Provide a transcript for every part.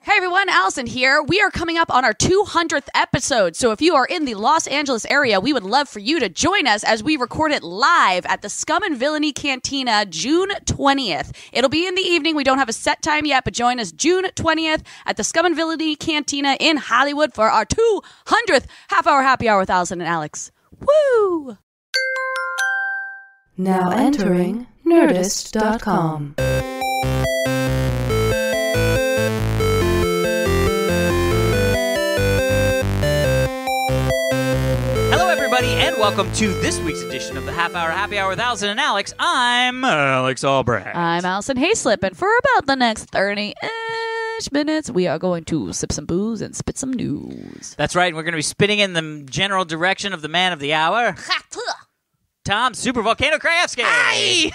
Hey everyone, Alison here. We are coming up on our 200th episode. So if you are in the Los Angeles area, we would love for you to join us as we record it live at the Scum and Villainy Cantina June 20th. It'll be in the evening. We don't have a set time yet, but join us June 20th at the Scum and Villainy Cantina in Hollywood for our 200th half-hour happy hour with Alison and Alex. Woo! Now entering Nerdist.com. And welcome to this week's edition of the Half Hour Happy Hour with Alison and Alex. I'm Alex Albrecht. I'm Alison Haislip, and for about the next 30-ish minutes, we are going to sip some booze and spit some news. That's right, we're going to be spitting in the general direction of the man of the hour, Tom Super Volcano Krajewski. Hi!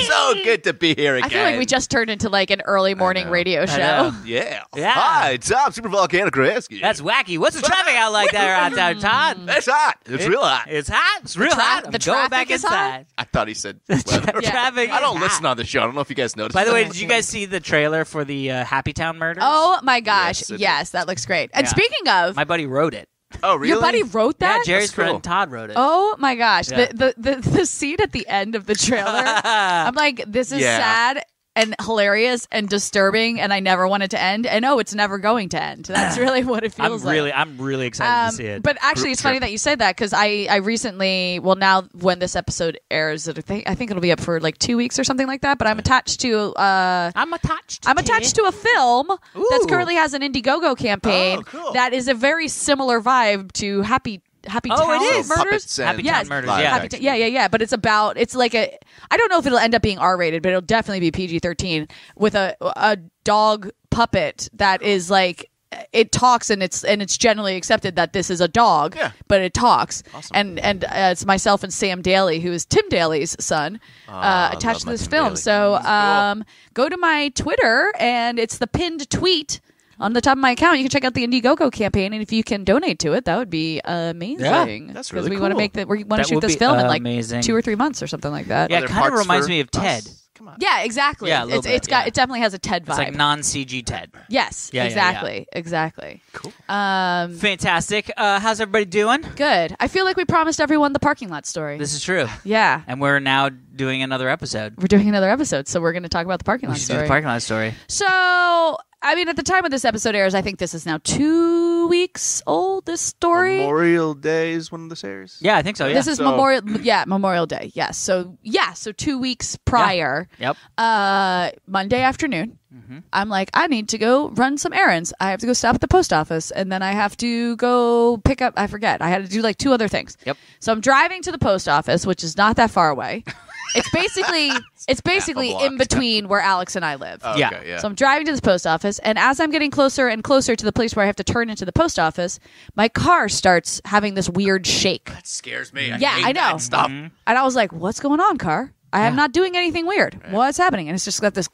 So good to be here again. I feel like we just turned into like an early morning radio show. Yeah. Yeah. Hi, Tom Super Volcano Krajewski. That's wacky. What's the traffic out like there outside, Todd? It's hot. It's real hot. It's hot. It's real hot. I'm the going traffic back is inside. I thought he said weather. Yeah. Traffic. I don't is listen hot. on the show. I don't know if you guys noticed. By the way, did you guys see the trailer for the Happy Town murders? Oh my gosh. Yes, Yes, that looks great. And Yeah. speaking of, My buddy wrote it. Oh, really? your buddy wrote that? Yeah, Jerry's That's cool. friend Todd wrote it. Oh my gosh. Yeah. The scene at the end of the trailer, I'm like, this is Yeah. sad and hilarious and disturbing, and I never want it to end. And it's never going to end. That's really what it feels like. I'm really excited to see it. But actually, it's funny that you said that because I recently, well, now when this episode airs, I think it'll be up for like 2 weeks or something like that. But I'm attached to I'm attached to a film that Ooh. currently has an Indiegogo campaign Oh, cool. that is a very similar vibe to Happy Town it is. Murders. Puppets and Happy Yes. Town murders. live Yeah. action. Yeah. But it's like I don't know if it'll end up being R-rated, but it'll definitely be PG-13 with a dog puppet that is like, it talks and it's generally accepted that this is a dog, Yeah. but it talks. Awesome. And it's myself and Sam Daly, who is Tim Daly's son, attached love to my this Tim film. Daly. So That's cool. go to my Twitter, and it's the pinned tweet on the top of my account. You can check out the Indiegogo campaign, and if you can donate to it, that would be amazing. Yeah, that's really we want to cool. make that. We want to That shoot would this be film in like amazing. 2 or 3 months or something like that. Yeah, Are it there kind of parts reminds for me of Ted. us? Come on. Yeah, exactly. Yeah, a little bit, It definitely has a Ted vibe. It's like non-CG Ted. Yes, Yeah, yeah, exactly. Cool. Fantastic. How's everybody doing? Good. I feel like we promised everyone the parking lot story. This is true. Yeah. And we're now doing another episode. We're doing another episode, so we're going to talk about the parking We lot should do story. the parking lot story. So, I mean, at the time of this episode airs, I think this is now 2 weeks old, this story. Memorial Day is one of the series. Yeah, I think so. Yeah. This is So- Memorial Day. Yes. So 2 weeks prior, Yep. Monday afternoon, I'm like, I need to go run some errands. I have to go stop at the post office, and then I have to go pick up, I forget. I had to do like 2 other things. Yep. So I'm driving to the post office, which is not that far away. It's basically block. in between where Alex and I live. Oh, Yeah. okay, yeah. So I'm driving to the post office, and as I'm getting closer and closer to the place where I have to turn into the post office, my car starts having this weird shake. That scares me. Yeah, hate I know. that stuff. And I was like, what's going on, car? I am not doing anything weird. What's happening? And it's just got this,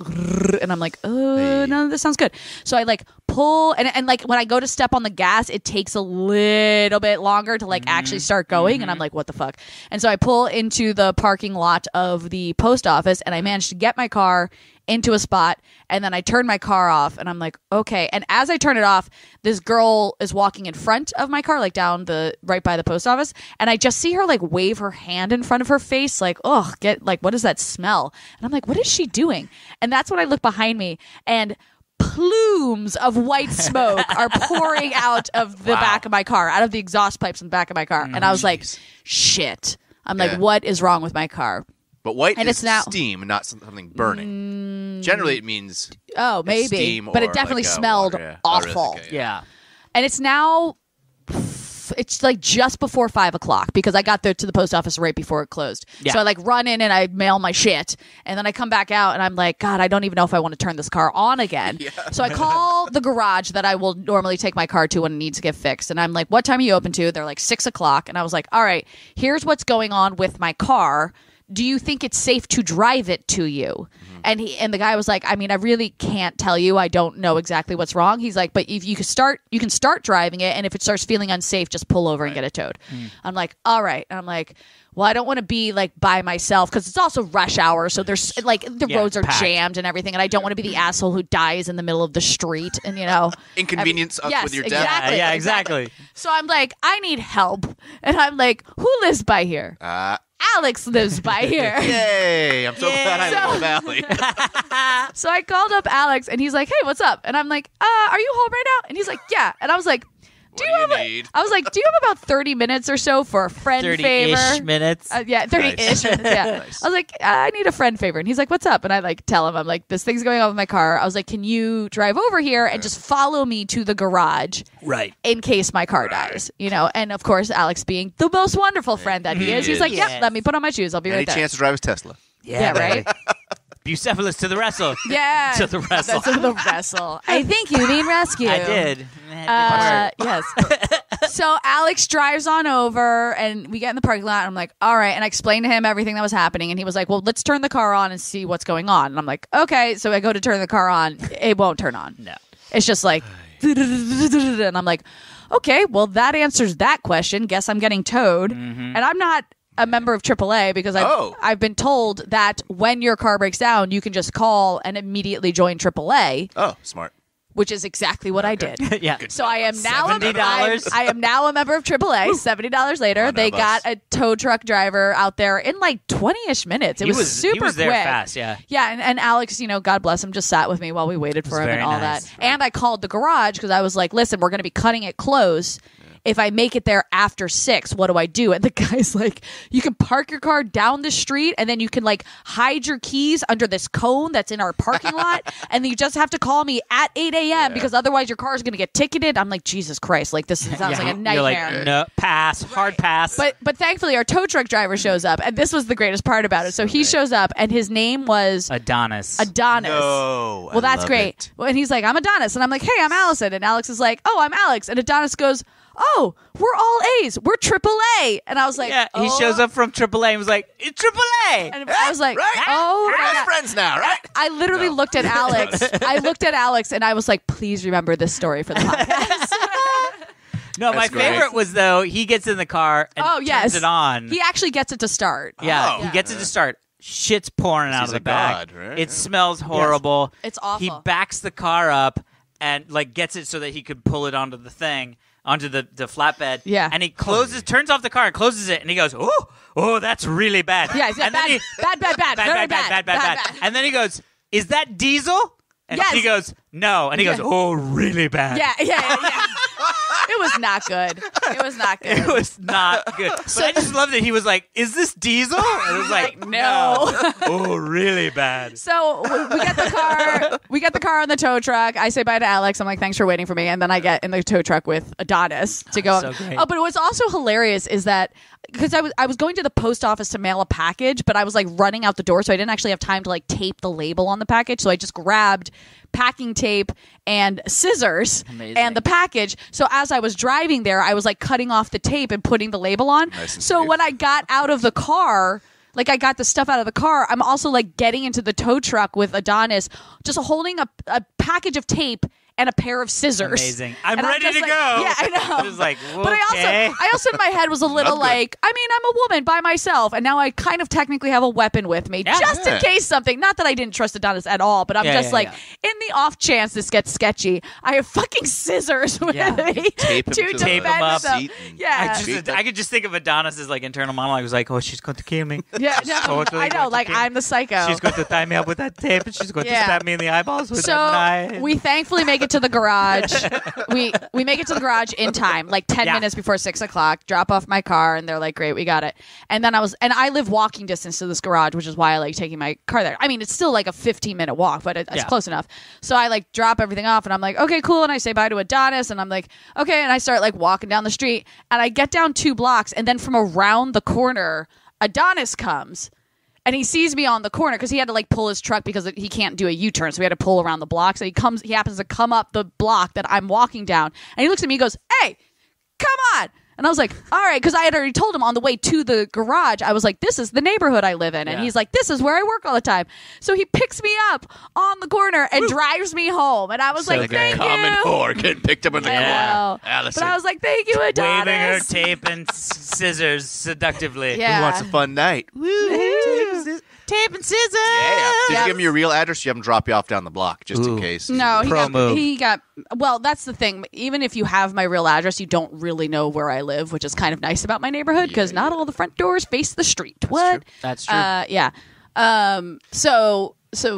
and I'm like, none of this sounds good. So I like pull, and like when I go to step on the gas, it takes a little bit longer to like actually start going. And I'm like, what the fuck? And so I pull into the parking lot of the post office, and I managed to get my car into a spot, and then I turn my car off, and I'm like, okay. And as I turn it off, this girl is walking in front of my car, like down right by the post office, and I just see her like wave her hand in front of her face, like, what is that smell? And I'm like, what is she doing? And that's when I look behind me, and plumes of white smoke are pouring out of the back of my car, out of the exhaust pipes in the back of my car. And I was like, shit. I'm like, what is wrong with my car? But white And is it's now- steam, not something burning. Generally, it means Maybe. steam But it or definitely like, smelled water, yeah. Oh, really? awful. Okay, Yeah. And it's now, it's like just before 5 o'clock because I got there to the post office right before it closed. Yeah. So I like run in and I mail my shit. And then I come back out and I'm like, God, I don't even know if I want to turn this car on again. So I call the garage that I will normally take my car to when it needs to get fixed. And I'm like, what time are you open to? They're like 6 o'clock. And I was like, all right, here's what's going on with my car. do you think it's safe to drive it to you? And the guy was like, I mean, I really can't tell you. I don't know exactly what's wrong. He's like, but if you can start driving it, and if it starts feeling unsafe, just pull over and get it towed. I'm like, all right. And I'm like, well, I don't want to be like by myself because it's also rush hour, so there's like the roads are packed. Jammed and everything, and I don't want to be the asshole who dies in the middle of the street and inconvenience us yes, with your exactly, death. Exactly. So I'm like, I need help, and I'm like, who lives by here? Alex lives by here. Yay! I'm so glad I live in the valley. So I called up Alex, and he's like, hey, what's up? And I'm like, are you home right now? And he's like, yeah. And I was like, do you have about 30 minutes or so for a friend 30-ish favor? minutes. 30-ish Nice. minutes. Yeah. Nice. I was like, I need a friend favor. And he's like, what's up? And I like tell him, I'm like, this thing's going on with my car. I was like, can you drive over here and just follow me to the garage? Right. In case my car dies, And of course, Alex being the most wonderful friend that he is, he's like, Yes. yep, let me put on my shoes. I'll be Any right there. chance to drive his Tesla? Yeah, right? Bucephalus to the wrestle. Yeah. To the wrestle. That's to the wrestle. I think you mean rescue. I did. Yes. So Alex drives on over, and we get in the parking lot, and I'm like, all right. And I explained to him everything that was happening, and he was like, well, let's turn the car on and see what's going on. And I'm like, okay. So I go to turn the car on. It won't turn on. No. It's just like, and I'm like, okay, well, that answers that question. Guess I'm getting towed. And I'm not a member of AAA because I've been told that when your car breaks down, you can just call and immediately join AAA. Oh, smart. Which is exactly what I did. Yeah. So I am now $70. I am now a member of AAA. $70 later, they got a tow truck driver out there in like 20-ish minutes. It was super He was there quick. fast, yeah. Yeah, and Alex, God bless him, just sat with me while we waited for him and very all nice. that. And I called the garage because I was like, listen, we're going to be cutting it close. If I make it there after 6, what do I do? And the guy's like, you can park your car down the street, and then you can like hide your keys under this cone that's in our parking lot, and then you just have to call me at 8 a.m. because otherwise your car is going to get ticketed. I'm like, Jesus Christ, like this sounds like a nightmare. You're like, no, pass, hard pass. But thankfully our tow truck driver shows up, and this was the greatest part about it. So he shows up, and his name was Adonis. No, well, that's love great. it. Well, and he's like, I'm Adonis, and I'm like, hey, I'm Allison, and Alex is like, oh, I'm Alex, and Adonis goes, oh, we're all A's. We're AAA. And I was like, Yeah, he oh. shows up from AAA and was like, it's AAA. And I was like, Right? oh, We're my best God. friends now, right? I literally looked at Alex. I looked at Alex, and I was like, please remember this story for the podcast. No, my That's great. favorite was, though, he gets in the car and Oh, yes. turns it on. He actually gets it to start. Yeah, Oh. he gets it to start. Shit's pouring out He's of the a back. god, right? It smells horrible. It's awful. He backs the car up and like gets it so that he could pull it onto the thing, onto the flatbed. Yeah. And he turns off the car and closes it, and he goes, oh, that's really bad. Yeah, he's and bad, then bad. And then he goes, is that diesel? And Yes. he goes, no. And he goes, oh, really bad. Yeah. It was not good. It was not good. It was not good. But I just loved it. He was like, is this diesel? And it was like, no. Oh, really bad. So we get the car. We get the car on the tow truck. I say bye to Alex. I'm like, thanks for waiting for me. And then I get in the tow truck with Adonis to go. So great. Oh, but what's also hilarious is that because I was going to the post office to mail a package, but I was like running out the door, so I didn't actually have time to like tape the label on the package. So I just grabbed packing tape and scissors Amazing. and the package. So as I was driving there, I was like cutting off the tape and putting the label on. Nice and So safe. when I got out of the car, like I got the stuff out of the car, I'm also like getting into the tow truck with Adonis, just holding a package of tape and a pair of scissors. Amazing. I'm And ready just to like, go. Yeah, I know. I was like, But okay. I also in my head was a little Not good. like, I mean, I'm a woman by myself, and now I kind of technically have a weapon with me, Yeah. just in Yeah. case something. Not that I didn't trust Adonis at all, but I'm Yeah, just yeah, like, yeah. in the off chance this gets sketchy, I have fucking scissors with Yeah. me Tape him to to the Tape 'em up. them. seat and- Yeah. I could just think of Adonis's like internal monologue. It was like, oh, she's going to kill me. Yeah, no, Totally I going know. to Like kill me. I'm the psycho. She's going to tie me up with that tape, and she's going Yeah. to stab me in the eyeballs with So that knife. we thankfully make it to the garage. we make it to the garage in time, like 10 Yeah. minutes before 6 o'clock. Drop off my car, and they're like, "Great, we got it." And then I live walking distance to this garage, which is why I like taking my car there. I mean, it's still like a 15-minute walk, but it's Yeah. close enough. So I like drop everything off, and I'm like, "Okay, cool." And I say bye to Adonis, and I'm like, "Okay," and I start like walking down the street, and I get down 2 blocks, and then from around the corner, Adonis comes. And he sees me on the corner because he had to like pull his truck because he can't do a U-turn. So we had to pull around the block. So he happens to come up the block that I'm walking down. And he looks at me and goes, "Hey, come on." And I was like, all right, because I had already told him on the way to the garage, I was like, this is the neighborhood I live in. And he's like, this is where I work all the time. So he picks me up on the corner and drives me home. And I was like, thank you. Common whore getting picked up in the car. Allison. But I was like, thank you, Adonis. Waving her tape and scissors seductively. Yeah. Who wants a fun night? Tape and scissors. Yeah. Did Yep. you give him your real address? You have him drop you off down the block just in case. No, move. he got. Well, that's the thing. Even if you have my real address, you don't really know where I live, which is kind of nice about my neighborhood because not all the front doors face the street. What? That's true. Yeah. So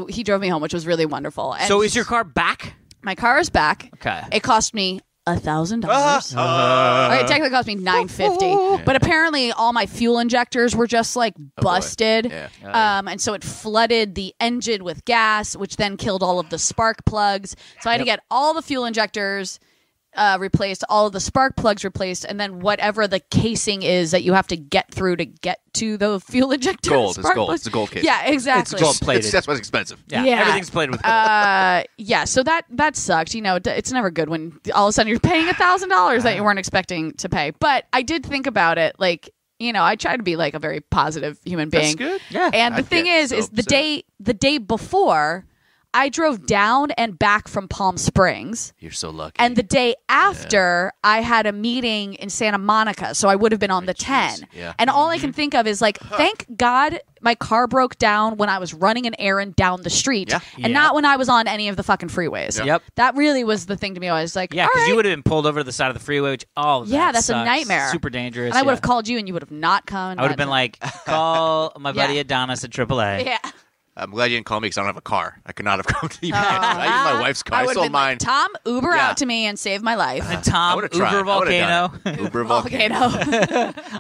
he drove me home, which was really wonderful. And So is your car back? my car is back? Okay. It cost me $1,000. Okay, it technically cost me $950, but apparently all my fuel injectors were just like busted. And so it flooded the engine with gas, which then killed all of the spark plugs. So I had to get all the fuel injectors replaced, all of the spark plugs replaced, and then whatever the casing is that you have to get through to get to the fuel injector. Gold. It's gold. It's a gold case. Yeah, exactly. It's gold plated. That's what's expensive. Yeah. Yeah. Everything's plated with gold. Yeah, so that sucked. You know, it's never good when all of a sudden you're paying $1,000 that you weren't expecting to pay. But I did think about it, like, you know, I try to be like a very positive human being. That's good. Yeah. And the thing is the day before, I drove down and back from Palm Springs. You're so lucky. And the day after, I had a meeting in Santa Monica, so I would have been on the 10. Yeah. And all I can think of is like, thank God my car broke down when I was running an errand down the street, and not when I was on any of the fucking freeways. Yep. That really was the thing to me. I was like, Yeah, all because right. you would have been pulled over to the side of the freeway, which, that's sucks. a nightmare. Super dangerous. And I would have called you, and you would have not come. I would have been like, call my buddy Adonis at AAA. yeah. I'm glad you didn't call me because I don't have a car. I could not have come to you. I use my wife's car. I would have sold been mine. like, Tom, Uber Yeah. out to me and save my life. And Tom, I would've tried. Uber I would've Volcano. done it. Uber Volcano.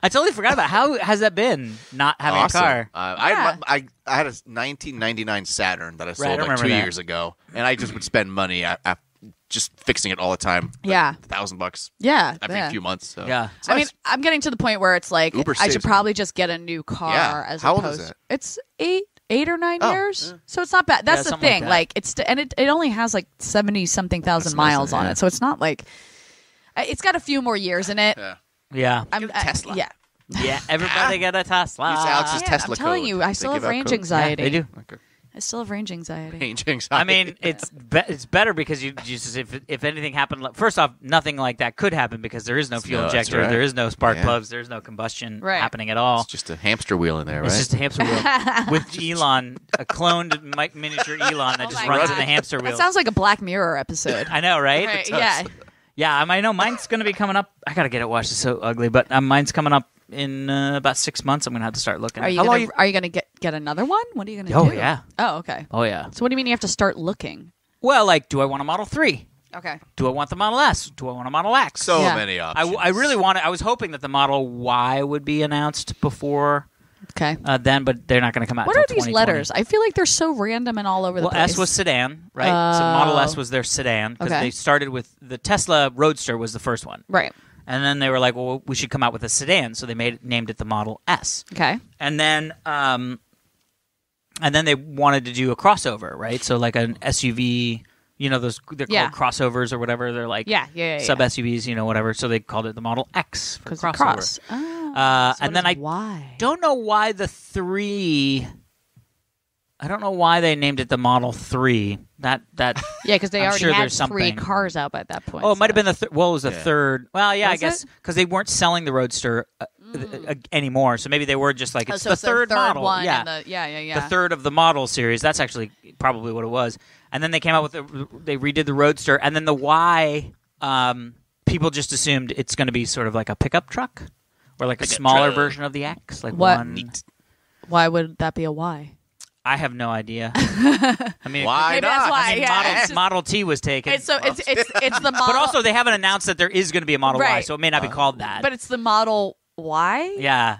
I totally forgot about how has that been not having Awesome. a car. I had a 1999 Saturn that I sold like remember 2 that. years ago, and I just would spend money just fixing it all the time. Yeah. $1,000 Yeah. every few months. So. Yeah. It's I mean, nice. I'm getting to the point where it's like Uber I should saves probably just get a new car Yeah. as How old opposed. is that? It's 8 or 9 Oh, years, so it's not bad. That's the something like thing. that. Like it's and it only has like 70-something thousand That's miles nice, on yeah. it, so it's not like it's got a few more years in it. Yeah. Yeah. I'm Tesla. yeah. Yeah. Everybody got a Tesla. Use Alex's Yeah, Tesla I'm telling code. you, I They still give have out range codes. anxiety. They do. Okay. I still have range anxiety. Range anxiety. I mean, it's better because you just if anything happened. First off, nothing like that could happen because there is no fuel that's injector, right. there is no spark Yeah. plugs, there is no combustion Right. happening at all. It's just a hamster wheel in there, right? It's just a hamster wheel with Elon, a cloned miniature Elon that just my runs God. in the hamster wheel. That sounds like a Black Mirror episode. I know, right? Right, yeah. Yeah, I know mine's going to be coming up. I got to get it washed. It's so ugly, but mine's coming up in about 6 months. I'm going to have to start looking. Are you gonna get another one? What are you gonna Oh, do? yeah. Oh, okay. Oh yeah. So what do you mean you have to start looking? Well, like, do I want a Model 3? Okay. Do I want the Model S? Do I want a Model X? so Yeah. many options. I really wanted. I was hoping that the Model Y would be announced before Okay. then, but they're not going to come out. What are until these 2020. letters? I feel like they're so random and all over the Well, place. S was sedan, right? So Model S Oh. was their sedan because Okay. they started with the Tesla Roadster was the first one, right. and then they were like, well, we should come out with a sedan, so they named it the Model S, Okay. and then they wanted to do a crossover, right? So like an SUV. You know, they're Yeah. called crossovers or whatever. They're like Yeah. sub SUVs, whatever. So they called it the Model X for Because crossover. cross. Oh, And then why? don't know why the 3. I don't know why they named it the Model 3. That Yeah, because they I'm already sure had there's 3 something. cars out by that point. Oh, it might have so- been the well, it was the third. Well, yeah, Was I guess it? because they weren't selling the Roadster anymore, so maybe they were just like Oh, it's so the third model. one. Yeah, And yeah. the third of the model series. That's actually probably what it was. And then they came out with they redid the Roadster, and then the Y. People just assumed it's going to be sort of like a pickup truck, or like a smaller truck. version of the X. Like What? one. Why would that be a Y? I have no idea. I mean, Why Maybe that's not? why. I mean, yeah, it's just- Model T was taken. it's it's the model. but also, they haven't announced that there is going to be a Model Y, Right. so it may not be called that. but it's the Model Y. yeah.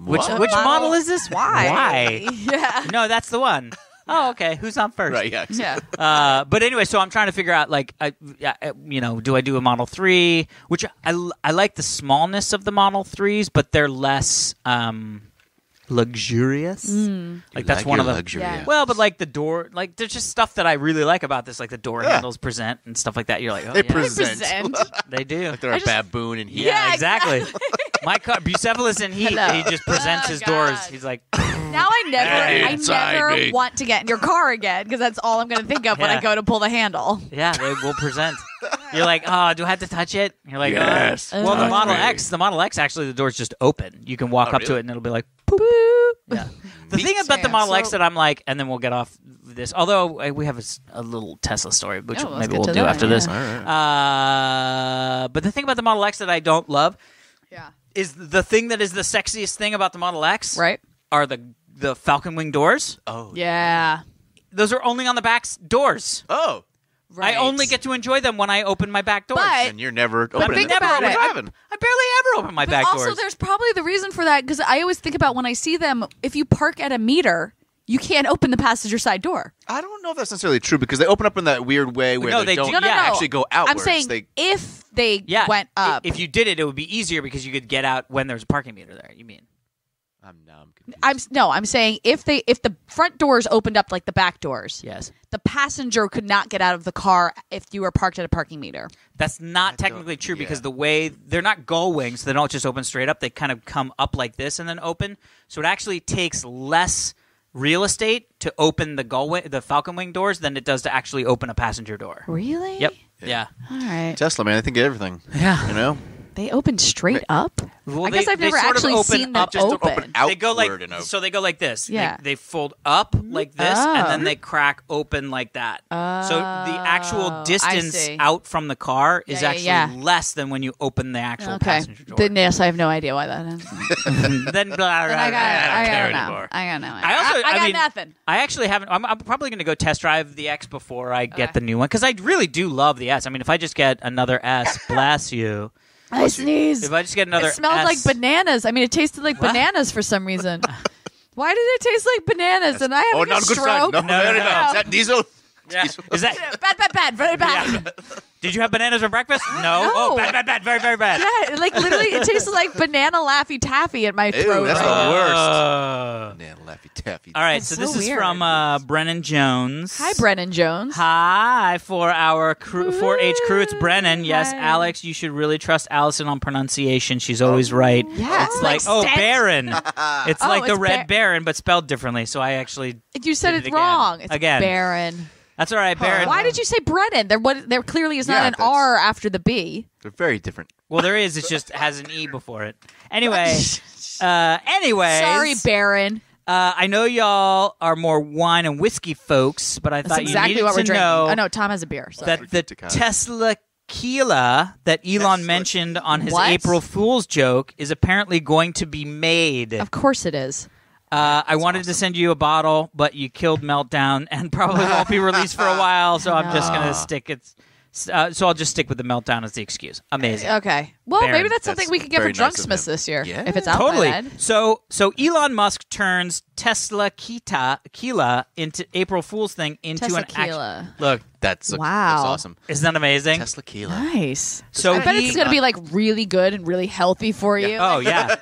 Which What? model is this? Why? Why? Yeah. No, that's the one. Oh, okay. Who's on first? Right, yeah. Yeah. But anyway, so I'm trying to figure out, like, do I do a Model 3? Which I like the smallness of the Model 3s, but they're less luxurious. Like that's one of the luxury. Yeah. Well, but like the door, like there's just stuff that I really like about this, like the door handles present and stuff like that. You're like, oh, They yeah. present. They do. Like they're a baboon in here. Yeah, exactly. My car, Bucephalus in Heat, Hello. he just presents his God. doors. He's like, Now I never me. want to get in your car again because that's all I'm going to think of when I Yeah. go to pull the handle. yeah, they will present. You're like, oh, do I have to touch it? You're like, Yes. oh. Well, the Touch Model me. X, actually, the door's just open. You can walk up to really? it and it'll be like, Boop. yeah. The thing about the Yeah, Model X so- that I'm like, and then we'll get off this. Although we have a little Tesla story, which Oh, let's maybe get we'll to do that, after yeah. this. All right. But the thing about the Model X that I don't love Yeah. is the thing that is the sexiest thing about the Model X Right? are the Falcon Wing doors. Oh. Yeah. Those are only on the back doors. Oh. Right. I only get to enjoy them when I open my back doors. But- And you're never But opening think them. about We're it. driving. I barely ever open my But back also, doors. there's probably the reason for that because I always think about when I see them, if you park at a meter, you can't open the passenger side door. I don't know if that's necessarily true because they open up in that weird way where No, they they don't do- No, actually go outwards. I'm saying They, if they Yeah, went up. If you did it, it would be easier because you could get out when there's a parking meter there. You mean? I'm confused. I'm saying if the front doors opened up like the back doors, Yes. the passenger could not get out of the car if you were parked at a parking meter. That's not technically true because the way they're not gull wings, so they don't just open straight up. They kind of come up like this and then open. So it actually takes less real estate to open the Falcon Wing doors than it does to actually open a passenger door. Really? Yep. Yeah. All right. Tesla, man, I think everything. Yeah. You know? They open straight up? Well, I guess I've they never sort of actually open seen them up, just don't open. out. They go like Outward and open. so. They go like this. Yeah. They fold up like this, and Oh. then they crack open like that. So the actual I distance see. out from the car is Yeah, actually yeah. less than when you open the actual Okay. passenger door. Then yes, I have no idea why that is. then blah, blah, I blah, got care know. anymore. I got no. I got mean, nothing. I actually haven't. I'm probably going to go test drive the X before I get the new one because I really do love the S. I mean, if I just get another S, bless you. I sneezed. If I just get another, It smelled S, like bananas. I mean, it tasted like What? bananas for some reason. Why did it taste like bananas? And I have Oh, a not a good sign. stroke. No, No. Is that diesel? Yeah. Is that? Bad, very bad. Did you have bananas for breakfast? No. No. Oh, bad, very, very bad. Yeah, like literally, it tasted like banana Laffy Taffy in my Ew, throat. that's right the now. worst. Man, Laffy Taffy. All right, That's so so this is weird. from Brennan Jones. Hi, Brennan Jones. Hi for our crew, 4-H crew. It's Brennan. Yes, Hi. Alex, you should really trust Allison on pronunciation. She's always right. Yeah, It's it's like, like Stent. Baron. It's Oh, like the it's Red Baron, but spelled differently. So I actually, You said did it it again. wrong. It's Again. Baron. that's all right, Baron. Why did you say Brennan? There clearly is not Yeah, an that's- R after the B. They're very different. Well, there is. It just has an E before it. Anyway. Anyways. Sorry, Baron. I know y'all are more wine and whiskey folks, but I That's thought exactly you needed what we're to drinking. know Oh no, Tom has a beer. Sorry. that the Tequila. Tesla Tequila that Elon Tesla. mentioned on his What? April Fool's joke is apparently going to be made. Of course it is. I wanted to send you a bottle, but you killed Meltdown and probably won't be released for a while, so I'm just going to stick it. So I'll just stick with the Meltdown as the excuse. Amazing. Okay. Well, Baron. maybe that's something That's we could get for very nice of Drunksmith him. this year. Yeah. If it's out Totally. by then. So Elon Musk turns Tesla Tequila into April Fool's thing into Tesla an action. Tequila. Look, That's Wow. awesome. isn't that amazing? Tesla Keela. Nice. So I bet he- it's going to be like really good and really healthy for you. Oh yeah,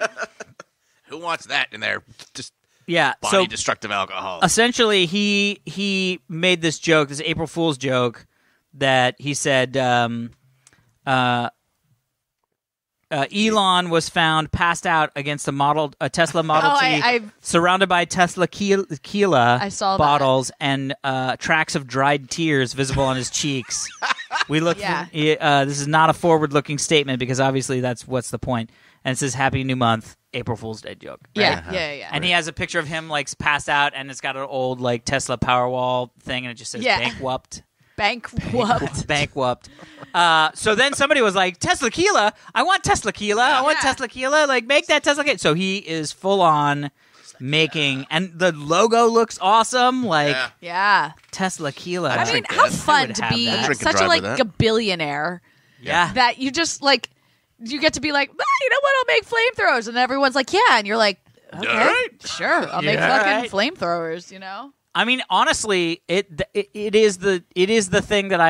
Who wants that in their just yeah. body So destructive alcohol? essentially, he made this joke, this April Fool's joke, that he said Elon was found passed out against a Tesla Model Oh, T, I've- surrounded by Tesla Tequila I saw that. bottles and tracks of dried tears visible on his cheeks. We look. Yeah. This is not a forward-looking statement because obviously that's what's the point. And it says "Happy New Month," April Fool's Day joke. Right? Yeah, yeah. And he has a picture of him like passed out, and it's got an old like Tesla Powerwall thing, and it just says Yeah. "Bankrupt." Bankrupt. Bankrupt. So then somebody was like, Tesla Tequila? I want Tesla Tequila. I want Yeah. Tesla Tequila. Like, make that Tesla Tequila. So he is full on making, and the logo looks awesome. Like, Yeah. Yeah. Tesla Tequila. I mean, drink how that. I fun would to have be that. I'd drink and such a drive like with a that. billionaire Yeah. that you just like you get to be like, "Ah, you know what? I'll make flamethrowers, and everyone's like, yeah, and you're like, okay, right. sure, I'll make Yeah, fucking right. flamethrowers. You know? I mean, honestly, it is the thing that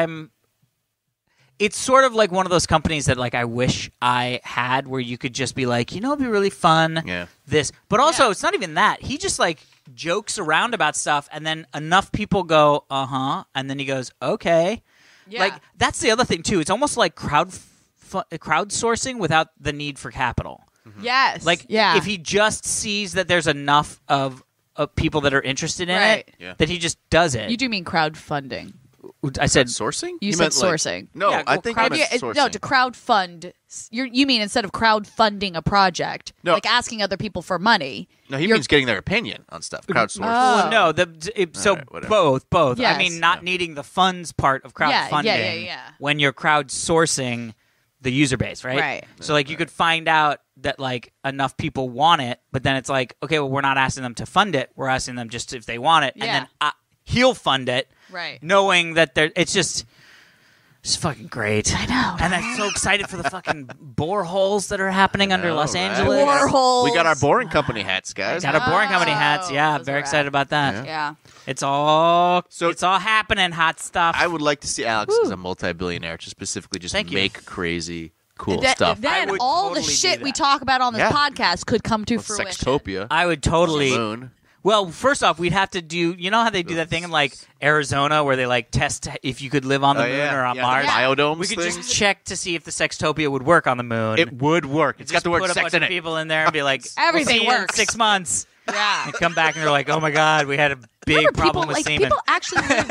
it's sort of like one of those companies that like I wish I had, where you could just be like, it'd be really fun. Yeah. This, but also it's not even that. He just like jokes around about stuff, and then enough people go, and then he goes, okay. Yeah. Like that's the other thing too. It's almost like crowdsourcing without the need for capital. Yes. Like if he just sees that there's enough of people that are interested in it, that he just does it. You do mean crowdfunding. I said sourcing. You said meant, sourcing. No, Yeah, I well, think crowd- you meant sourcing. No, to crowdfund. You mean instead of crowdfunding a project, No. like asking other people for money. No, he means getting their opinion on stuff. Crowdsourcing. Oh. no. So whatever. both. Yes. I mean, not needing the funds part of crowdfunding. Yeah. When you're crowdsourcing the user base, right? Right. So like you could find out that like enough people want it, but then it's like, okay, well, we're not asking them to fund it. We're asking them just if they want it, and then he'll fund it, Right. knowing that it's just fucking great. I know. And I'm so excited for the fucking boreholes that are happening under Los right? Angeles. Boreholes. We got our Boring Company hats, guys. Got our Boring Company hats. Yeah, those very are excited about that. Yeah. It's all So- it's all happening, hot stuff. I would like to see Alex as a multi-billionaire, to specifically just Thank you. make crazy, cool Then stuff. Then I would all totally the do shit we that. talk about on this Yeah. podcast could come to fruition. Sextopia. I would totally. Moon. Well, first off, we'd have to do. You know how they do that thing in like Arizona where they like test if you could live on the moon or on Mars. The biodomes We could things. just check to see if the Sextopia would work on the moon. It would work. It's got Just the word put a sex bunch in of it. people in there and be like, Everything we'll see you in works. 6 months. Yeah. And come back and they're like, oh my god, we had a big Remember, problem with semen. people actually lived,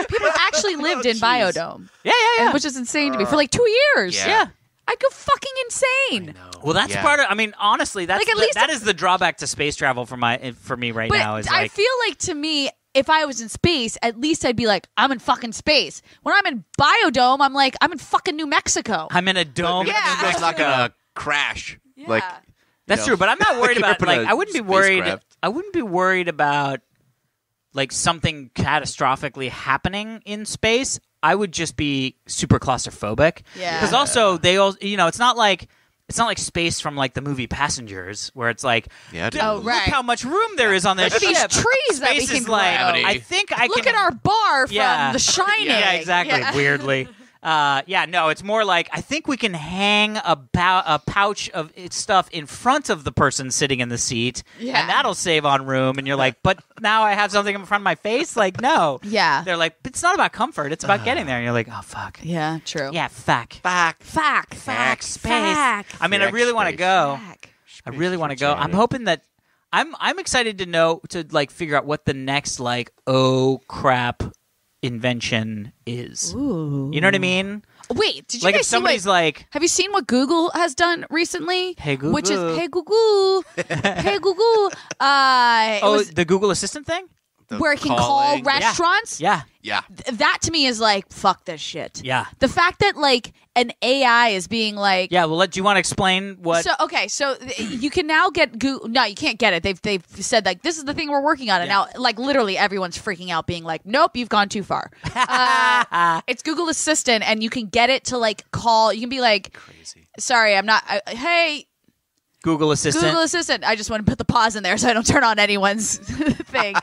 people actually lived in Biodome, Yeah. which is insane to me, for like 2 years. Yeah. I'd go fucking insane. Well, that's Yeah. part of. I mean, honestly, that's Like, at least that is the drawback to space travel for me right But now. Is I like, feel like, to me, if I was in space, at least I'd be like, I'm in fucking space. When I'm in Biodome, I'm like, I'm in fucking New Mexico. I'm in a dome. Yeah. It's not gonna crash. Like That's true, but I'm not worried You're about putting like a I wouldn't be worried. spacecraft. I wouldn't be worried about like something catastrophically happening in space. I would just be super claustrophobic. Yeah. Because also they all it's not like space from like the movie Passengers where it's like Yeah, "Dude, dude. Oh, look right. how much room there is on this Look at ship. these trees that we Space can is like grow. I think I Look can at our bar from Yeah. The Shining. Yeah, exactly. Yeah. Weirdly. No, it's more like I think we can hang a pouch of stuff in front of the person sitting in the seat, Yeah. and that'll save on room. And you're like, but now I have something in front of my face? Like, no. Yeah. They're like, it's not about comfort. It's about getting there. And you're like, oh, fuck. Yeah, true. Yeah, fuck. Fact. Space. I mean, I really want to go. I really want to go. I'm hoping that I'm excited to like figure out what the next like oh crap invention is. Ooh. You know what I mean? Wait, did you Like guys if somebody's see what, like, have you seen what Google has done recently? Hey, Google. Which is Hey Google. Hey Google. It oh, was the Google Assistant thing? The where it can call calling. restaurants. Yeah. Yeah. That to me is like, fuck this shit. Yeah. The fact that like an AI is being like, Yeah, well, do you want to explain what? So okay, so you can now get Google. No, you can't get it. They've said like this is the thing we're working on, and now like literally everyone's freaking out, being like, "Nope, you've gone too far." It's Google Assistant, and you can get it to like call. You can be like, Crazy. "Sorry, I'm not." Hey, Google Assistant? Google Assistant. I just want to put the pause in there so I don't turn on anyone's thing.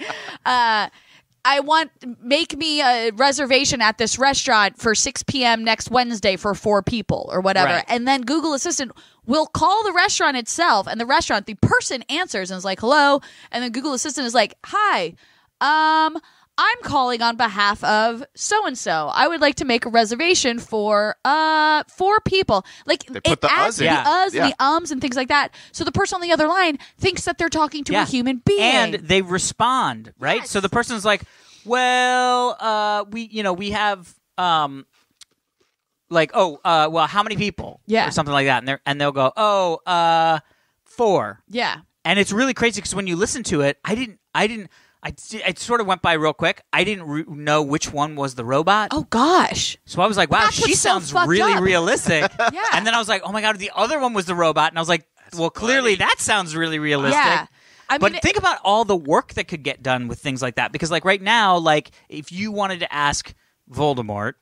Make me a reservation at this restaurant for 6 p.m. next Wednesday for 4 people or whatever. Right. And then Google Assistant will call the restaurant itself, and the person answers and is like, hello. And then Google Assistant is like, hi, I'm calling on behalf of so-and-so. I would like to make a reservation for 4 people. Like, They put it the adds us in. the Yeah. us and the ums and things like that. So the person on the other line thinks that they're talking to a Yeah. human being. And they respond, right? Yes. So the person's like, well, we have, well, how many people? Yeah. Or something like that. And they'll go, 4. Yeah. And it's really crazy because when you listen to it, it sort of went by real quick. I didn't know which one was the robot. Oh, gosh. So I was like, wow, That's she what's so sounds fucked really up. realistic. Yeah. And then I was like, oh my God, the other one was the robot. And I was like, well, clearly that sounds really realistic. Yeah. I mean, But think about all the work that could get done with things like that. Because like right now, like if you wanted to ask Voldemort,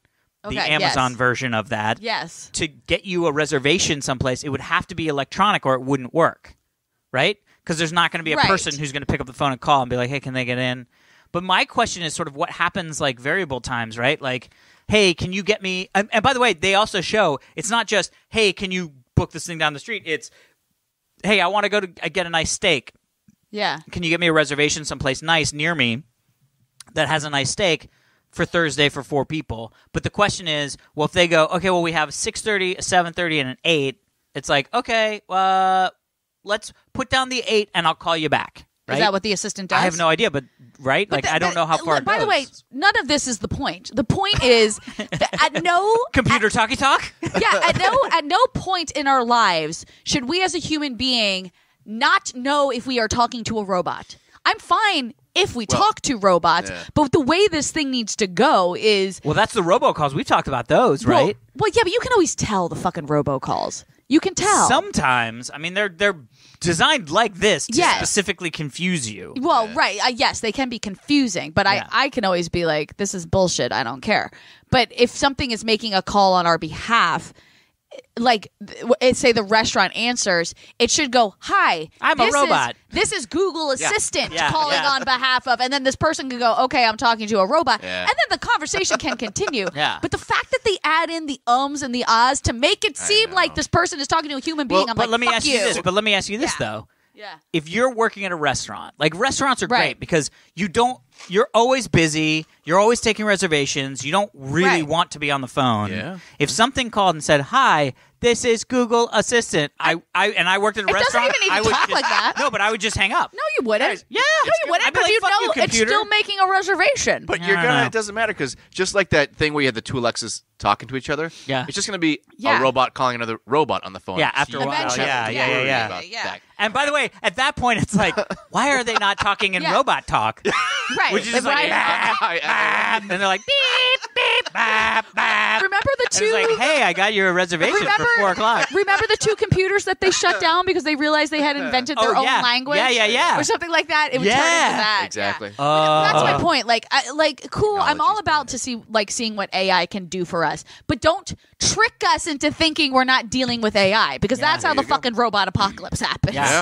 the Okay, Amazon yes. version of that, yes. to get you a reservation someplace, it would have to be electronic or it wouldn't work, right? Because there's not going to be a Right. person who's going to pick up the phone and call and be like, hey, can they get in? But my question is sort of what happens like variable times, right? Like hey, can you get me? And by the way, they also show it's not just, hey, can you book this thing down the street? It's, hey, I want to go to get a nice steak. Yeah. Can you get me a reservation someplace nice near me that has a nice steak for Thursday for 4 people? But the question is, well, if they go, okay, well, we have a 6:30, a 7:30, and an 8. It's like, okay, let's put down the 8 and I'll call you back. Right? Is that what the assistant does? I have no idea, but right? Like, I don't know how far it goes. By the way, none of this is the point. The point is that at no... Computer talkie talk? Yeah, at no point in our lives should we as a human being not know if we are talking to a robot. I'm fine if we talk to robots, but the way this thing needs to go is... Well, that's the robocalls. We've talked about those, right? Well, yeah, but you can always tell the fucking robocalls. You can tell. Sometimes. I mean, they're designed like this to specifically confuse you. Well, right. Yes, they can be confusing, but I can always be like, this is bullshit. I don't care. But if something is making a call on our behalf... Like, say the restaurant answers, it should go, hi, I'm a robot. This is Google Assistant calling on behalf of, and then this person can go, okay, I'm talking to a robot. And then the conversation can continue. But the fact that they add in the ums and the ahs to make it seem like this person is talking to a human being, I'm like, let me fuck ask you this. But let me ask you this, though. Yeah. If you're working at a restaurant, like restaurants are great because you're always busy, you're always taking reservations, you don't really want to be on the phone. Yeah. If something called and said, hi, this is Google Assistant, I worked at a restaurant. It doesn't even talk like that. No, but I would just hang up. No, you wouldn't. Yeah. No, you wouldn't, because it's still making a reservation. But it doesn't matter because just like that thing where you had the 2 Alexas talking to each other, it's just going to be a robot calling another robot on the phone. Yeah, after a while. Yeah. And by the way, at that point, it's like, why are they not talking in robot talk? Right. Which is just like, and they're like, beep, beep, bap, bap. Remember the 2... And it's like, hey, I got you a reservation for 4 o'clock. Remember the 2 computers that they shut down because they realized they had invented their own language? Yeah. Or something like that. It would turn into that. Exactly. Yeah. That's my point. Cool. I'm all about to seeing what AI can do for us. But don't trick us into thinking we're not dealing with AI because that's how the fucking robot apocalypse happens. Yeah.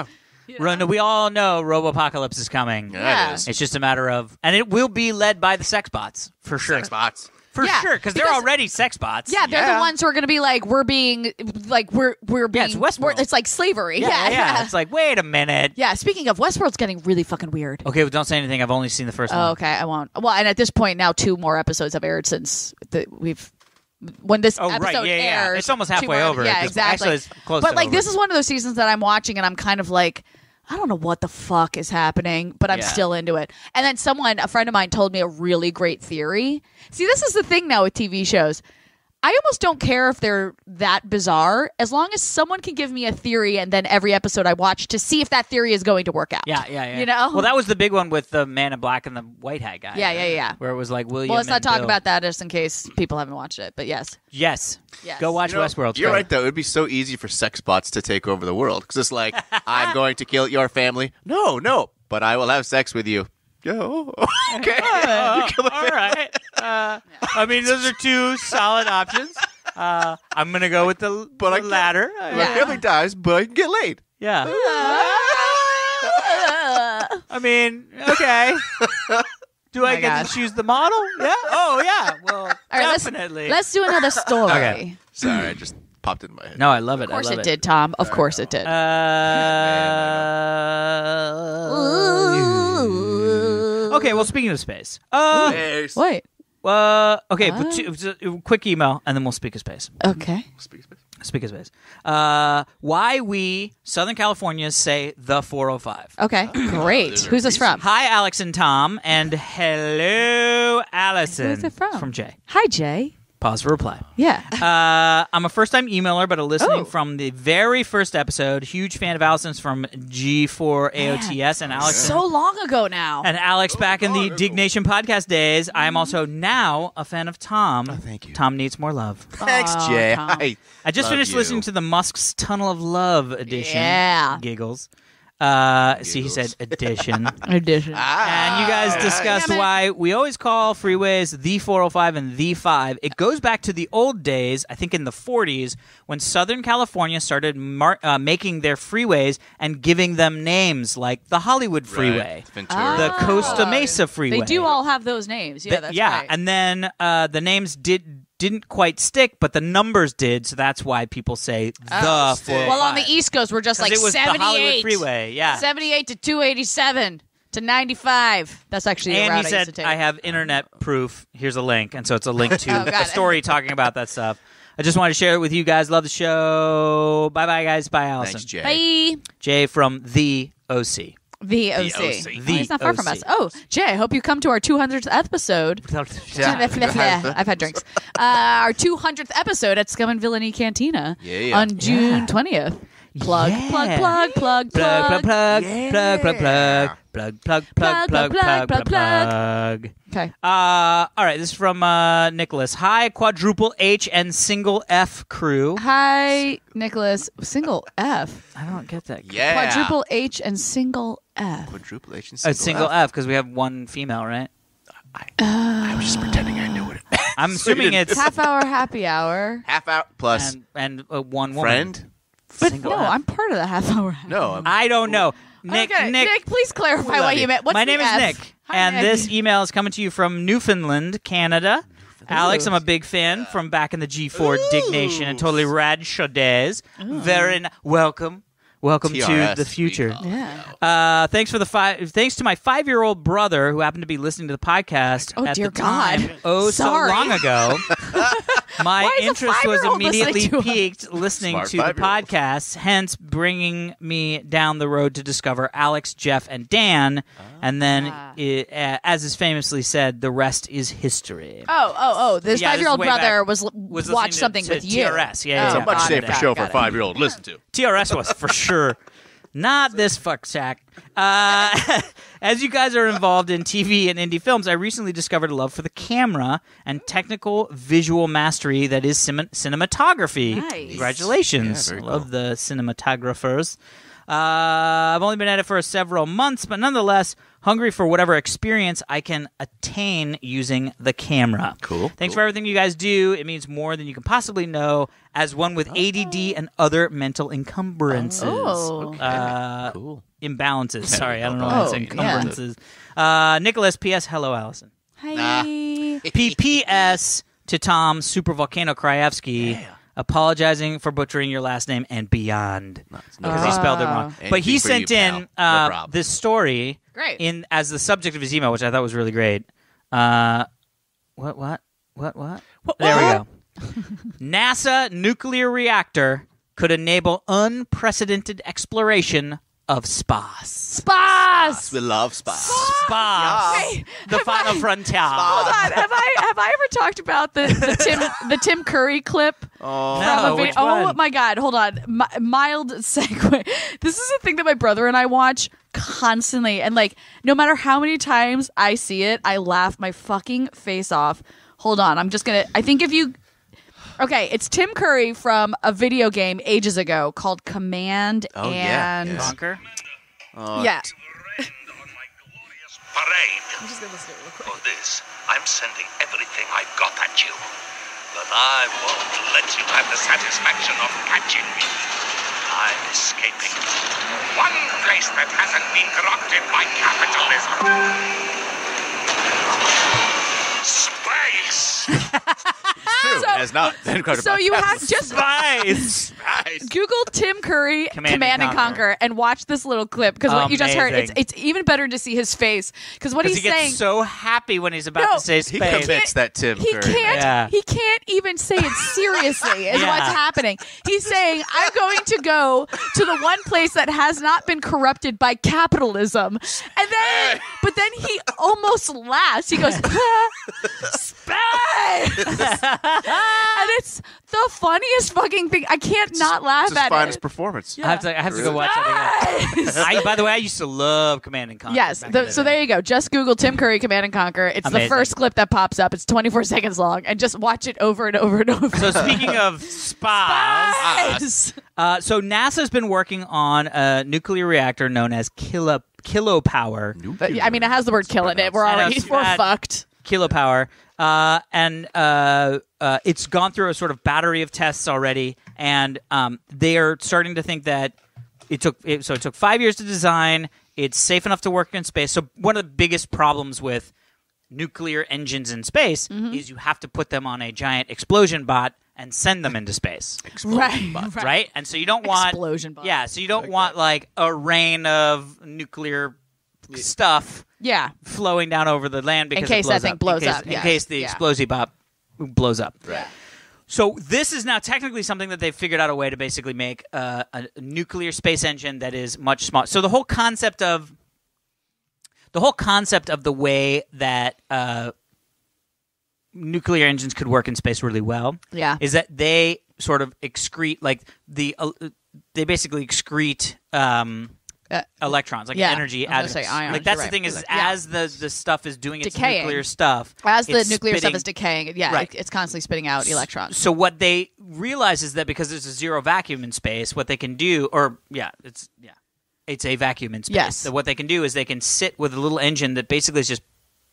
Yeah. We all know Robopocalypse is coming. Yeah. It is. It's just a matter of, and it will be led by the sex bots for sure. Sex bots. For sure, because they're already sex bots. Yeah, they're the ones who are going to be like, we're being. Yeah, it's Westworld. It's like slavery. Yeah. It's like, wait a minute. Yeah, speaking of, Westworld's getting really fucking weird. Okay, well, don't say anything. I've only seen the first one. Oh, okay, I won't. Well, and at this point now, 2 more episodes have aired since when this episode airs. It's almost halfway over. Yeah, exactly. Actually, it's close but to over. This is one of those seasons that I'm watching, and I'm kind of like, I don't know what the fuck is happening, but I'm still into it. And then a friend of mine told me a really great theory. See, this is the thing now with TV shows. I almost don't care if they're that bizarre, as long as someone can give me a theory and then every episode I watch to see if that theory is going to work out. Yeah. You know? Well, that was the big one with the Man in Black and the White Hat guy. Yeah. Where it was like William. Well, let's not and talk Bill. about that just in case people haven't watched it, but yes. Yes. Go watch Westworld. You're right, though. It would be so easy for sex bots to take over the world. Because it's like, I'm going to kill your family. No, but I will have sex with you. Yo. Okay. All right. I mean, those are 2 solid options. I'm going to go with the latter. My family dies, but I can get laid. Yeah. I mean, okay. Do I get to choose the model? Yeah. Oh, yeah. Well, All right, definitely. Let's do another story. Okay. Sorry, I just popped in my head. No, I love it. Of course it did, Tom. Of course it did. Okay, well, speaking of space. Wait. Okay, quick email, and then we'll speak of space. Okay. Speak of space. Why we, Southern Californians, say the 405. Okay, great. Who's this from? Hi, Alex and Tom, and hello, Allison. Who's it from? It's from Jay. Hi, Jay. Pause for reply. Yeah. I'm a first-time emailer, but listening from the very first episode. Huge fan of Allison's from G4AOTS and Alex. So long ago now. And Alex back in the Dig Nation podcast days. I am also now a fan of Tom. Oh, thank you. Tom needs more love. Thanks, Jay. Tom. I just finished listening to the Musk's Tunnel of Love edition. Yeah. Giggles. See, he said addition. Edition. And you guys discussed Damn it. why we always call freeways the 405 and the 5. It goes back to the old days, I think in the 40s, when Southern California started making their freeways and giving them names like the Hollywood Freeway, Ventura. the Costa Mesa Freeway. They do all have those names. Yeah, that's right. And then the names didn't quite stick, but the numbers did, so that's why people say the 405. Well, on the East Coast, we're just like it was 78. the Hollywood Freeway, yeah. 78 to 287 to 95. That's actually the And route he I used to said, take. I have internet proof. Here's a link. And so it's a link to Oh, got a it. story talking about that stuff. I just wanted to share it with you guys. Love the show. Bye-bye, guys. Bye, Allison. Thanks, Jay. Bye. Jay from The OC. The OC. OC. He's not far from OC. us. Oh, Jay, I hope you come to our 200th episode. I've had drinks. Our 200th episode at Scum and Villainy Cantina on June 20th. Plug, Yeah. plug, plug, plug, Plug, plug, plug. plug, Yeah. plug, plug, plug, plug, plug, plug, plug, plug, plug, plug. Okay. All right, this is from Nicholas. Hi, quadruple H and single F crew. Hi, Nicholas. Single F. I don't get that. Yeah. Quadruple H and single F. Quadruple H and A single single F because we have one female, right? I was just pretending I knew it. I'm assuming it's Half hour happy hour. Half hour plus and one woman. friend. Single No, F. I'm part of the half hour. No, I don't know. Nick, Okay, Nick, please clarify love what you. you meant. What's my the name is F? Nick, Hi, and Nick. this email is coming to you from Newfoundland, Canada. Alex, I'm a big fan from back in the G4 Dig Nation and totally rad show days. Very welcome to TRS, the future. Yeah. Thanks to my 5-year-old brother who happened to be listening to the podcast Oh, at dear the time. God. Oh, Sorry. so long ago. My Why is a interest was 5-year-old immediately listening to us? piqued listening Smart to the 5-year-old. podcast, hence bringing me down the road to discover Alex, Jeff, and Dan. And then, as is famously said, the rest is history. Oh! This Yeah, this is 5-year-old way brother back- was listening watch to- something to with you. TRS. Yeah, Oh, yeah. a much got it, safer got it, show got for a it. 5-year-old to listen to. TRS was for sure. Not this fuck sack. As you guys are involved in TV and indie films, I recently discovered a love for the camera and technical visual mastery that is cinematography. Nice. Congratulations. Yeah, very I love the cinematographers. I've only been at it for several months, but nonetheless, hungry for whatever experience I can attain using the camera. Cool. Thanks for everything you guys do. It means more than you can possibly know as one with ADD and other mental encumbrances. Oh. Cool. Imbalances. Sorry, I don't know Oh, what's yeah. encumbrances. Nicholas, P.S. Hello, Allison. Hi. P.P.S. to Tom Super Volcano Krajewski. Apologizing for butchering your last name and beyond. Because he spelled it wrong. Anything But he for sent you, in pal. No problem. this story Great. in as the subject of his email, which I thought was really great. What? There we go. NASA nuclear reactor could enable unprecedented exploration of space. Spas. We love spa. Space. The final frontier. Hold on. Have I ever talked about the Tim Curry clip? Oh, No, From a which oh one? my God! Hold on. Mild segue. This is a thing that my brother and I watch constantly, and like no matter how many times I see it, I laugh my fucking face off. Hold on. I'm just gonna. I think if you. Okay, it's Tim Curry from a video game ages ago called Command Oh, yeah, and yeah. Conquer. yeah. Parade. I'm just gonna listen to it real quick. For this, I'm sending everything I've got at you. But I won't let you have the satisfaction of catching me. I'm escaping. One place that hasn't been corrupted by capitalism. Space! True. It has not. So you have just Spice. Nice. Google Tim Curry Command Command and and Conquer and watch this little clip because what you just heard, Amazing. it's even better to see his face because what Because he's he gets saying. so happy when he's about No, to say He space. commits that Tim He Curry. can't. Yeah. He can't even say it seriously. Is Yeah. what's happening. He's saying, "I'm going to go to the one place that has not been corrupted by capitalism," and then, but then he almost laughs. He goes, "Space," and it's the funniest fucking thing. I can't not laugh It's his at finest it. performance. I have to go watch that again. By the way, I used to love Command and Conquer. Yes. back in the So day. there you go. Just Google Tim Curry Command and Conquer. It's Amazing. the first clip that pops up. It's 24 seconds long, and just watch it over and over and over. So speaking of space, Spies. So NASA's been working on a nuclear reactor known as kilopower. But, I mean, it has the word "kill" in it. We're already fucked. Kilopower, and it's gone through a sort of battery of tests already, and they are starting to think that it took 5 years to design. It's safe enough to work in space. So one of the biggest problems with nuclear engines in space is you have to put them on a giant explosion bot and send them into space. Right? And so you don't want explosion bot. Yeah, so you don't want like a rain of nuclear stuff flowing down over the land because in case that thing blows up. In case the explosive bot blows up. Right. So this is now technically something that they've figured out a way to basically make a nuclear space engine that is much smaller. So the whole concept of the way that nuclear engines could work in space really well is that they sort of excrete they basically excrete electrons, like energy out of ions. Like that's the thing is as the stuff is doing its decaying. nuclear stuff, as the nuclear stuff is decaying, it's constantly spitting out electrons. So what they realize is that because there's a zero vacuum in space, what they can do, it's a vacuum in space. Yes. So what they can do is they can sit with a little engine that basically is just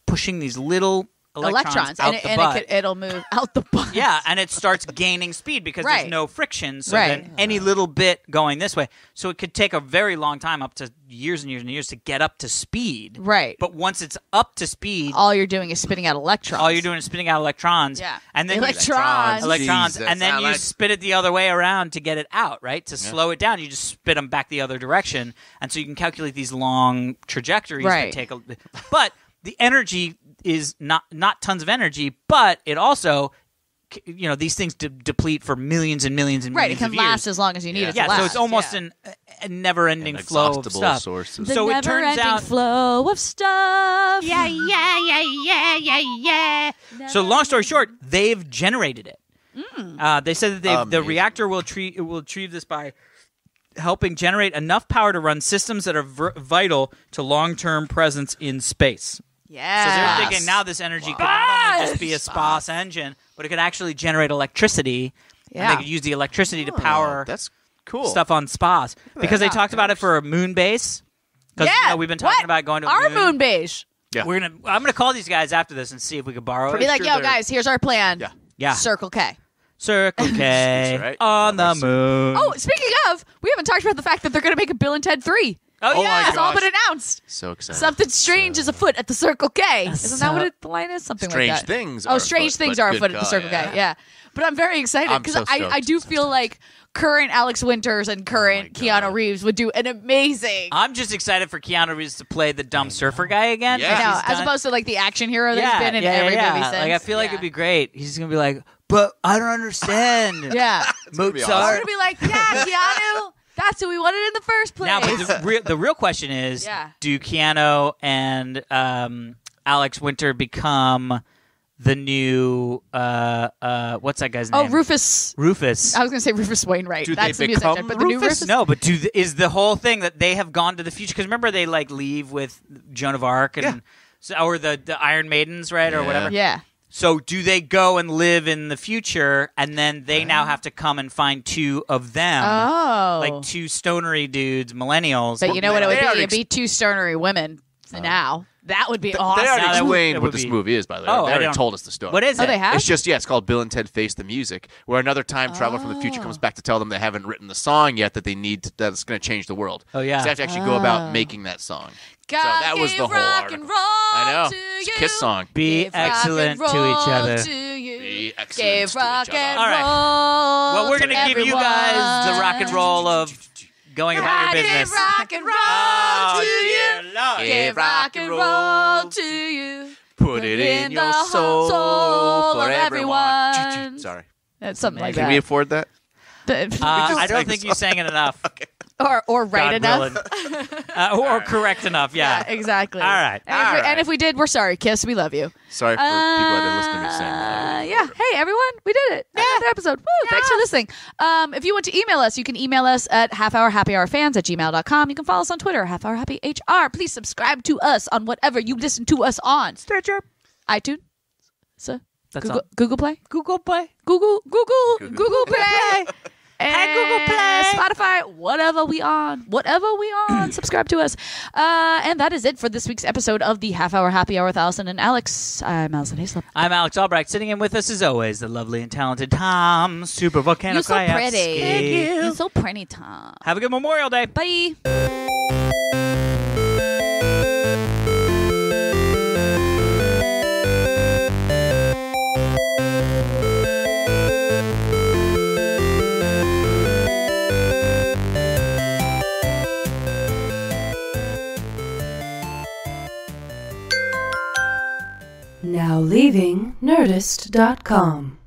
pushing these little electrons out the butt. It'll move out the butt. Yeah, and it starts gaining speed because there's no friction. So then any little bit going this way. So it could take a very long time, up to years and years and years, to get up to speed. Right. But once it's up to speed, all you're doing is spitting out electrons. Yeah. And then electrons. Jesus, and then you spit it the other way around to get it out, right? To slow it down, you just spit them back the other direction. And so you can calculate these long trajectories that take but the energy is not tons of energy, but it also, these things deplete for millions and millions and millions of years. It can last as long as you need it to last. So it's almost a never-ending flow of stuff. Sources. So it turns out flow of stuff. Yeah. So long story short, they've generated it. They said that the reactor will achieve this by helping generate enough power to run systems that are vital to long-term presence in space. Yeah. So they're thinking now this energy could not only just be a SPAS engine, but it could actually generate electricity. Yeah. And they could use the electricity to power that's cool. stuff on SPAS. Because they talked about it for a moon base. Because we've been talking about going to our moon base. Yeah. I'm gonna call these guys after this and see if we can borrow it. Be like, yo, guys, here's our plan. Yeah. Circle K. Circle K on the moon. Oh, speaking of, we haven't talked about the fact that they're going to make a Bill and Ted 3. Oh, yeah. It's all been announced. So excited. Something strange is afoot at the Circle K. Isn't that what the line is? Something like that. Strange things are afoot at the Circle K. Yeah. But I'm very excited because I do feel like current Alex Winters and current Keanu Reeves would do an amazing. I'm just excited for Keanu Reeves to play the dumb surfer guy again. Yeah. I know, as opposed to like the action hero that he's been in every movie since. Like I feel like it'd be great. He's gonna be like, but I don't understand. Mozart. I'm gonna be like, Keanu. That's who we wanted in the first place. Now, but the real question is, do Keanu and Alex Winter become the new what's that guy's name? Oh, Rufus. I was going to say Rufus Wainwright. That's the musician, but the new Rufus? No, but is the whole thing that they have gone to the future? Because remember they leave with Joan of Arc and or the Iron Maidens, right, or whatever. Yeah. So do they go and live in the future, and then they now have to come and find two of them, like two stonery dudes, millennials? But you know what it would be? It'd be two stonery women now. That would be awesome. They already explained what this movie is, by the way. Oh, they already told us the story. What is it? Oh, they have? It's just, it's called Bill and Ted Face the Music, where another time traveler from the future comes back to tell them they haven't written the song yet that they need that's going to change the world. Oh, yeah. So they have to actually go about making that song. God so that was the whole rock and article. roll I know. To It's you. a Kiss song. Be excellent to each other. Be excellent Gave to rock each other. and All right. roll Well, we're going to give you guys the rock and roll of going about your business. Give rock and roll to you. dear Lord. Give rock and roll to you. Put it in your soul for of everyone. Sorry. That's something like Can we that. afford that? I don't think you sang it enough. Or right God enough. or correct enough, yeah. Exactly. All right. And if we did, we're sorry. Kiss, we love you. Sorry for people that didn't listen to me saying that. Yeah. Hey, everyone. We did it. Another episode. Woo. Thanks for listening. If you want to email us, you can email us at halfhourhappyhourfans@gmail.com. You can follow us on Twitter, halfhourhappyhr. Please subscribe to us on whatever you listen to us on. Stitcher. iTunes. That's Google, all. Google Play? Google Play. Google Play. And Google Play. Spotify, whatever we on. Subscribe to us. And that is it for this week's episode of the Half Hour Happy Hour with Allison and Alex. I'm Alison Haislip. I'm Alex Albrecht. Sitting in with us as always, the lovely and talented Tom Super Volcano. You're so Krajewski. pretty. Thank you. You're so pretty, Tom. Have a good Memorial Day. Bye. Now leaving Nerdist.com.